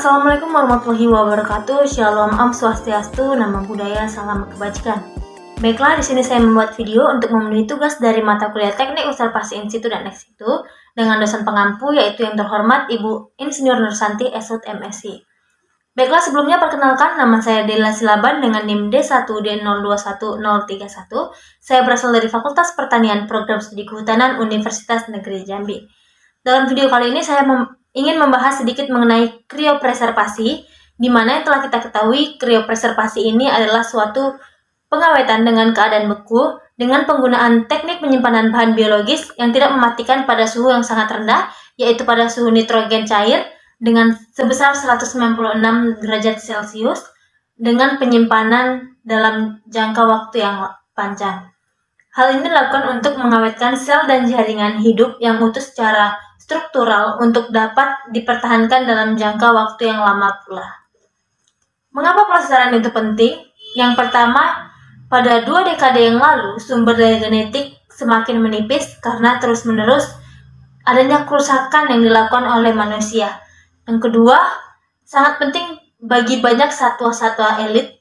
Assalamualaikum warahmatullahi wabarakatuh. Shalom, Om Swastiastu, Namo Buddhaya, salam kebajikan. Baiklah, di sini saya membuat video untuk memenuhi tugas dari mata kuliah Teknik Observasi In Situ dan Ex Situ dengan dosen pengampu yaitu yang terhormat Ibu Insinyur Nursanti Esut MSc. Baiklah, sebelumnya perkenalkan, nama saya Dela Silaban dengan NIM D1D021031. Saya berasal dari Fakultas Pertanian Program Studi Kehutanan Universitas Negeri Jambi. Dalam video kali ini saya ingin membahas sedikit mengenai kriopreservasi, di mana yang telah kita ketahui kriopreservasi ini adalah suatu pengawetan dengan keadaan beku dengan penggunaan teknik penyimpanan bahan biologis yang tidak mematikan pada suhu yang sangat rendah, yaitu pada suhu nitrogen cair dengan sebesar 196 derajat Celcius dengan penyimpanan dalam jangka waktu yang panjang. Hal ini dilakukan untuk mengawetkan sel dan jaringan hidup yang utuh secara struktural untuk dapat dipertahankan dalam jangka waktu yang lama pula. Mengapa pelestarian itu penting? Yang pertama, pada 2 dekade yang lalu, sumber daya genetik semakin menipis karena terus-menerus adanya kerusakan yang dilakukan oleh manusia. Yang kedua, sangat penting bagi banyak satwa-satwa elit,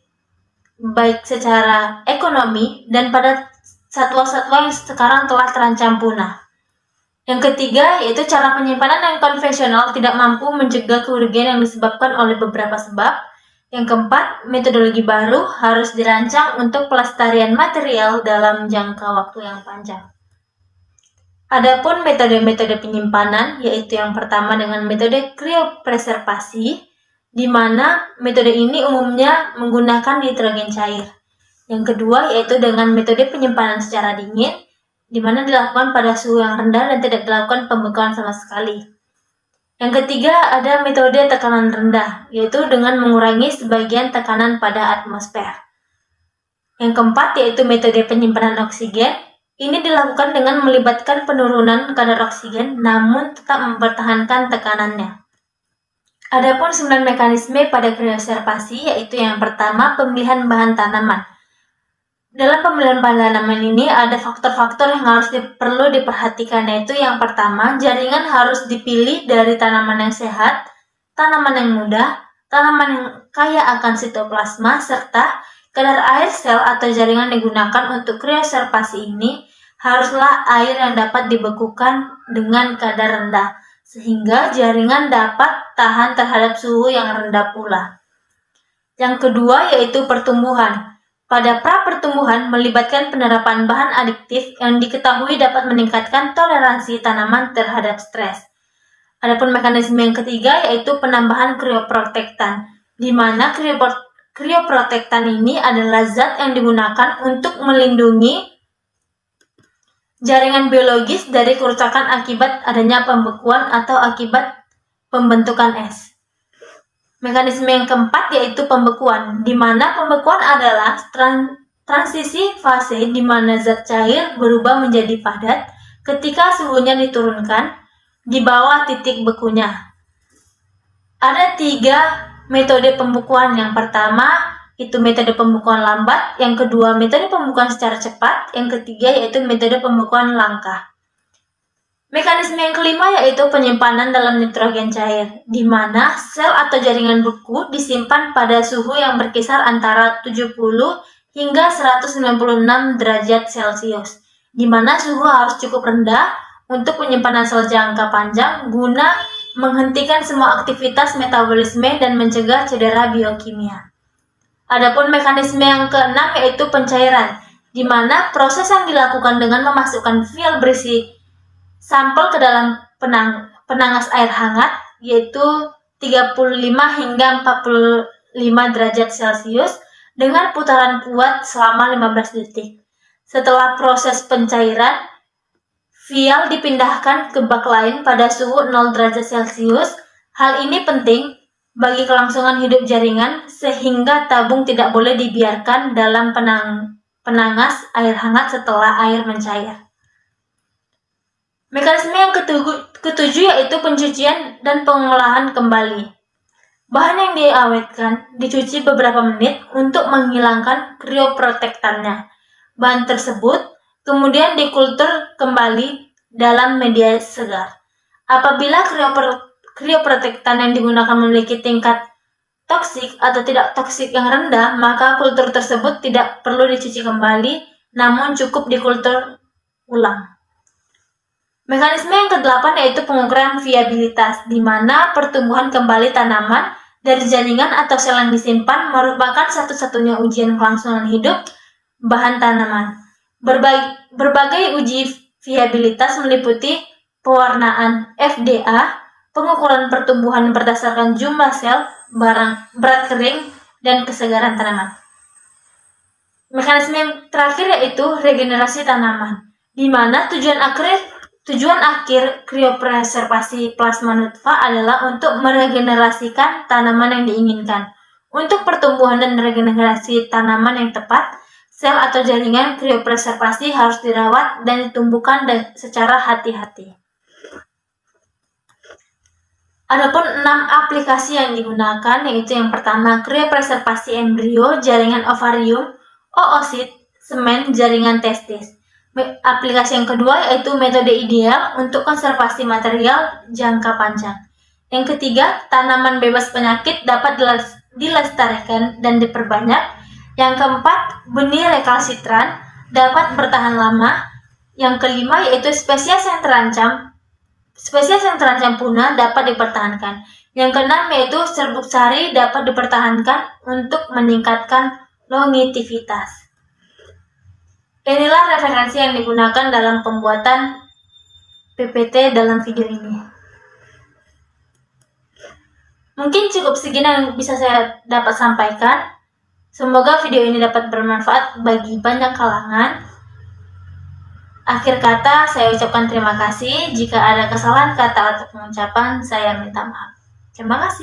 baik secara ekonomi dan pada satwa-satwa yang sekarang telah terancam punah. Yang ketiga, yaitu cara penyimpanan yang konvensional tidak mampu mencegah kerugian yang disebabkan oleh beberapa sebab. Yang keempat, metodologi baru harus dirancang untuk pelestarian material dalam jangka waktu yang panjang. Adapun metode-metode penyimpanan, yaitu yang pertama dengan metode kriopreservasi, di mana metode ini umumnya menggunakan nitrogen cair. Yang kedua, yaitu dengan metode penyimpanan secara dingin, di mana dilakukan pada suhu yang rendah dan tidak dilakukan pembekuan sama sekali. Yang ketiga, ada metode tekanan rendah, yaitu dengan mengurangi sebagian tekanan pada atmosfer. Yang keempat, yaitu metode penyimpanan oksigen. Ini dilakukan dengan melibatkan penurunan kadar oksigen, namun tetap mempertahankan tekanannya. Adapun 9 mekanisme pada kriopreservasi, yaitu yang pertama, pemilihan bahan tanaman. Dalam pemilihan bahan tanaman ini ada faktor-faktor yang perlu diperhatikan, yaitu yang pertama, jaringan harus dipilih dari tanaman yang sehat, tanaman yang mudah, tanaman yang kaya akan sitoplasma, serta kadar air sel atau jaringan digunakan untuk kriopreservasi ini haruslah air yang dapat dibekukan dengan kadar rendah, sehingga jaringan dapat tahan terhadap suhu yang rendah pula. Yang kedua, yaitu pertumbuhan. Pada pra-pertumbuhan melibatkan penerapan bahan adiktif yang diketahui dapat meningkatkan toleransi tanaman terhadap stres. Adapun mekanisme yang ketiga yaitu penambahan krioprotektan, di mana krioprotektan ini adalah zat yang digunakan untuk melindungi jaringan biologis dari kerusakan akibat adanya pembekuan atau akibat pembentukan es. Mekanisme yang keempat yaitu pembekuan, di mana pembekuan adalah transisi fase di mana zat cair berubah menjadi padat ketika suhunya diturunkan di bawah titik bekunya. Ada 3 metode pembekuan. Yang pertama itu metode pembekuan lambat, yang kedua metode pembekuan secara cepat, yang ketiga yaitu metode pembekuan langka. Mekanisme yang kelima yaitu penyimpanan dalam nitrogen cair, di mana sel atau jaringan beku disimpan pada suhu yang berkisar antara 70 hingga 196 derajat Celcius, di mana suhu harus cukup rendah untuk penyimpanan sel jangka panjang guna menghentikan semua aktivitas metabolisme dan mencegah cedera biokimia. Adapun mekanisme yang keenam yaitu pencairan, di mana proses yang dilakukan dengan memasukkan vial berisi sampel ke dalam penangas air hangat, yaitu 35 hingga 45 derajat Celcius dengan putaran kuat selama 15 detik. Setelah proses pencairan, vial dipindahkan ke bak lain pada suhu 0 derajat Celcius. Hal ini penting bagi kelangsungan hidup jaringan sehingga tabung tidak boleh dibiarkan dalam penangas air hangat setelah air mencair. Mekanisme yang ketujuh yaitu pencucian dan pengolahan kembali. Bahan yang diawetkan dicuci beberapa menit untuk menghilangkan krioprotektannya. Bahan tersebut kemudian dikultur kembali dalam media segar. Apabila krioprotektan yang digunakan memiliki tingkat toksik atau tidak toksik yang rendah, maka kultur tersebut tidak perlu dicuci kembali, namun cukup dikultur ulang. Mekanisme yang ke-8 yaitu pengukuran viabilitas, di mana pertumbuhan kembali tanaman dari jaringan atau sel yang disimpan merupakan satu-satunya ujian kelangsungan hidup bahan tanaman. Berbagai uji viabilitas meliputi pewarnaan FDA, pengukuran pertumbuhan berdasarkan jumlah sel, berat kering, dan kesegaran tanaman. Mekanisme yang terakhir yaitu regenerasi tanaman, di mana tujuan akhir kriopreservasi plasma nutfah adalah untuk meregenerasikan tanaman yang diinginkan. Untuk pertumbuhan dan regenerasi tanaman yang tepat, sel atau jaringan kriopreservasi harus dirawat dan ditumbuhkan secara hati-hati. Adapun 6 aplikasi yang digunakan, yaitu yang pertama kriopreservasi embrio, jaringan ovarium, oosit, semen, jaringan testis. Aplikasi yang kedua yaitu metode ideal untuk konservasi material jangka panjang. Yang ketiga, tanaman bebas penyakit dapat dilestarikan dan diperbanyak. Yang keempat, benih rekalsitran dapat bertahan lama. Yang kelima yaitu spesies yang terancam punah dapat dipertahankan. Yang keenam yaitu serbuk sari dapat dipertahankan untuk meningkatkan longitivitas. Inilah referensi yang digunakan dalam pembuatan PPT dalam video ini. Mungkin cukup segini yang bisa saya dapat sampaikan. Semoga video ini dapat bermanfaat bagi banyak kalangan. Akhir kata, saya ucapkan terima kasih. Jika ada kesalahan kata atau pengucapan, saya minta maaf. Terima kasih.